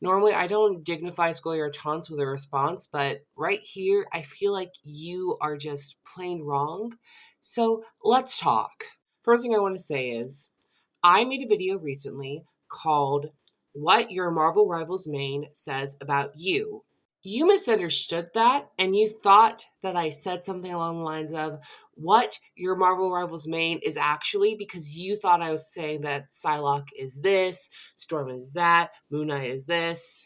Normally, I don't dignify school your taunts with a response, but right here, I feel like you are just plain wrong. So let's talk. First thing I want to say is, I made a video recently called What Your Marvel Rivals Main Says About You. You misunderstood that, and you thought that I said something along the lines of what your Marvel Rivals main is actually, because you thought I was saying that Psylocke is this, Storm is that, Moon Knight is this,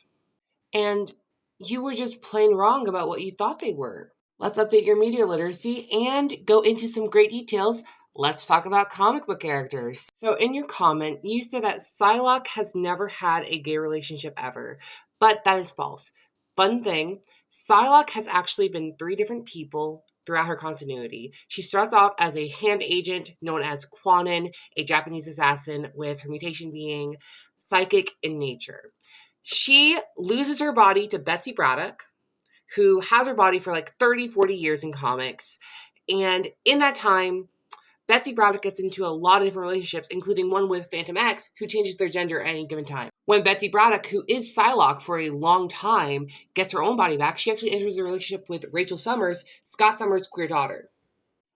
and you were just plain wrong about what you thought they were. Let's update your media literacy and go into some great details. Let's talk about comic book characters. So in your comment, you said that Psylocke has never had a gay relationship ever, but that is false. Fun thing, Psylocke has actually been 3 different people throughout her continuity. She starts off as a hand agent known as Quanon, a Japanese assassin with her mutation being psychic in nature. She loses her body to Betsy Braddock, who has her body for like 30, 40 years in comics. And in that time, Betsy Braddock gets into a lot of different relationships, including one with Phantom X, who changes their gender at any given time. When Betsy Braddock, who is Psylocke for a long time, gets her own body back, she actually enters a relationship with Rachel Summers, Scott Summers' queer daughter.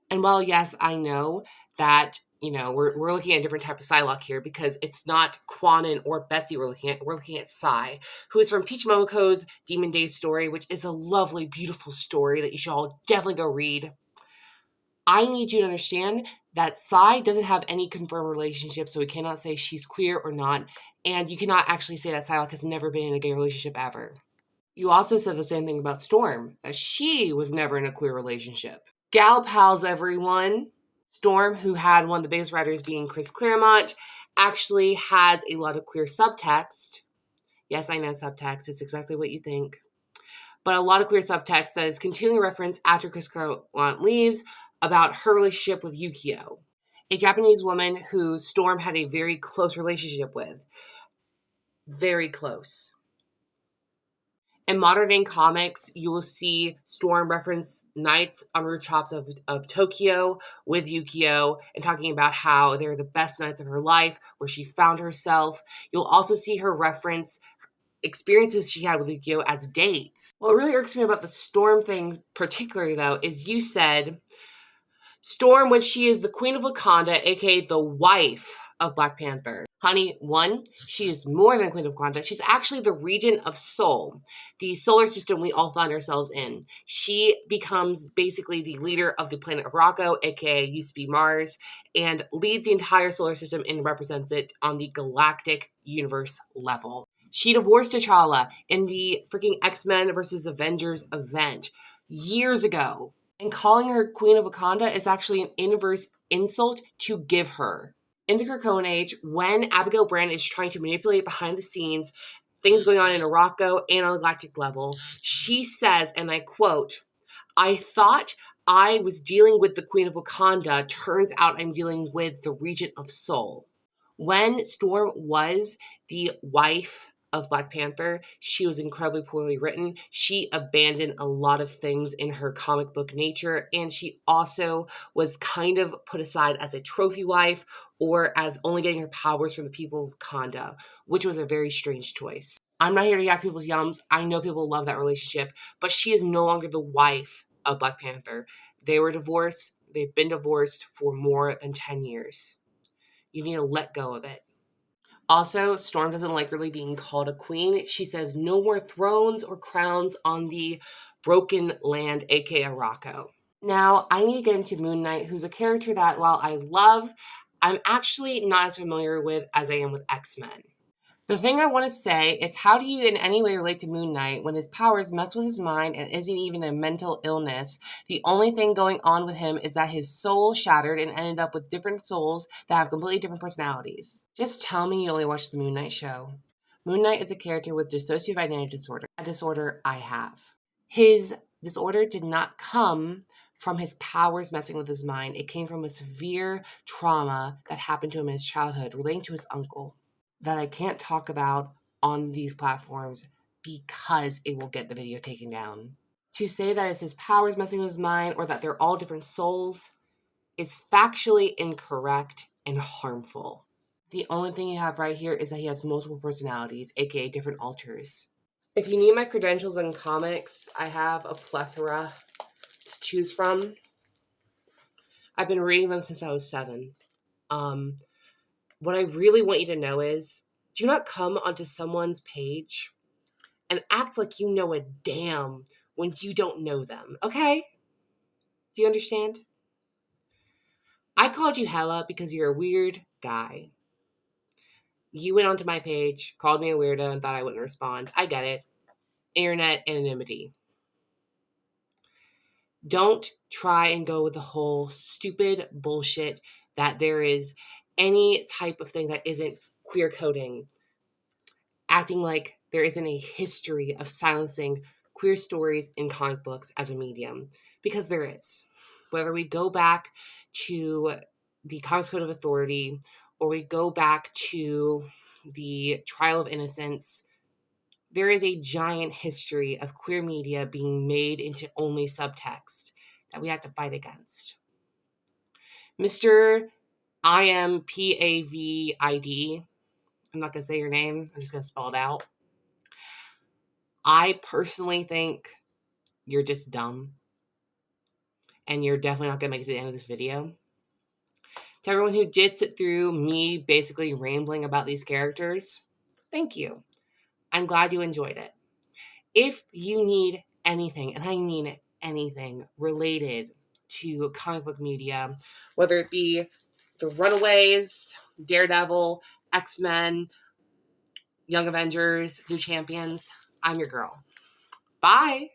And while, yes, I know that, we're looking at a different type of Psylocke here because it's not Quanon or Betsy we're looking at Psy, who is from Peach Momoko's Demon Days story, which is a lovely, beautiful story that you should all definitely go read. I need you to understand that Psy doesn't have any confirmed relationship, so we cannot say she's queer or not, and you cannot actually say that Psylocke has never been in a gay relationship ever. You also said the same thing about Storm, that she was never in a queer relationship. Gal pals, everyone. Storm, who had one of the biggest writers being Chris Claremont, actually has a lot of queer subtext. Yes, I know subtext. It's exactly what you think. But a lot of queer subtext that is continually referenced after Chris Claremont leaves about her relationship with Yukio, a Japanese woman who Storm had a very close relationship with. Very close. In modern day comics, you will see Storm reference nights on rooftops of Tokyo with Yukio and talking about how they're the best nights of her life, where she found herself. You'll also see her reference experiences she had with Yukio as dates. What really irks me about the Storm thing particularly, though, is you said Storm, when she is the Queen of Wakanda, aka the wife of Black Panther. Honey, 1, she is more than Queen of Wakanda. She's actually the regent of Sol, the solar system we all find ourselves in. She becomes basically the leader of the planet of Rocco, aka used to be Mars, and leads the entire solar system and represents it on the galactic universe level. She divorced T'Challa in the freaking X-Men versus Avengers event years ago. And calling her Queen of Wakanda is actually an inverse insult to give her. In the Krakoan Age, when Abigail Brand is trying to manipulate behind the scenes things going on in Morocco and on the galactic level, she says, and I quote, "I thought I was dealing with the Queen of Wakanda. Turns out I'm dealing with the Regent of Sol." When Storm was the wife of Black Panther, she was incredibly poorly written. She abandoned a lot of things in her comic book nature, and she also was kind of put aside as a trophy wife or as only getting her powers from the people of Wakanda, which was a very strange choice. I'm not here to yak people's yums. I know people love that relationship, but she is no longer the wife of Black Panther. They were divorced. They've been divorced for more than 10 years. You need to let go of it. Also, Storm doesn't like really being called a queen. She says no more thrones or crowns on the broken land, aka Rocco. Now, I need to get into Moon Knight, who's a character that, while I love, I'm actually not as familiar with as I am with X-Men. The thing I want to say is, how do you in any way relate to Moon Knight when his powers mess with his mind and isn't even a mental illness? The only thing going on with him is that his soul shattered and ended up with different souls that have completely different personalities. Just tell me you only watched the Moon Knight show. Moon Knight is a character with dissociative identity disorder, a disorder I have. His disorder did not come from his powers messing with his mind. It came from a severe trauma that happened to him in his childhood relating to his uncle, that I can't talk about on these platforms because it will get the video taken down. To say that it's his powers messing with his mind or that they're all different souls is factually incorrect and harmful. The only thing you have right here is that he has multiple personalities, aka different alters. If you need my credentials in comics, I have a plethora to choose from. I've been reading them since I was 7. What I really want you to know is, do not come onto someone's page and act like you know a damn when you don't know them, okay? Do you understand? I called you hella because you're a weird guy. You went onto my page, called me a weirdo, and thought I wouldn't respond. I get it. Internet anonymity. Don't try and go with the whole stupid bullshit that there is any type of thing that isn't queer coding, acting like there isn't a history of silencing queer stories in comic books as a medium, because there is. Whether we go back to the Comics Code of Authority or we go back to the Trial of Innocence, there is a giant history of queer media being made into only subtext that we have to fight against. Mr. IMPAVID, I'm not going to say your name, I'm just going to spell it out. I personally think you're just dumb. And you're definitely not going to make it to the end of this video. To everyone who did sit through me basically rambling about these characters, thank you. I'm glad you enjoyed it. If you need anything, and I mean anything, related to comic book media, whether it be the Runaways, Daredevil, X-Men, Young Avengers, New Champions, I'm your girl. Bye!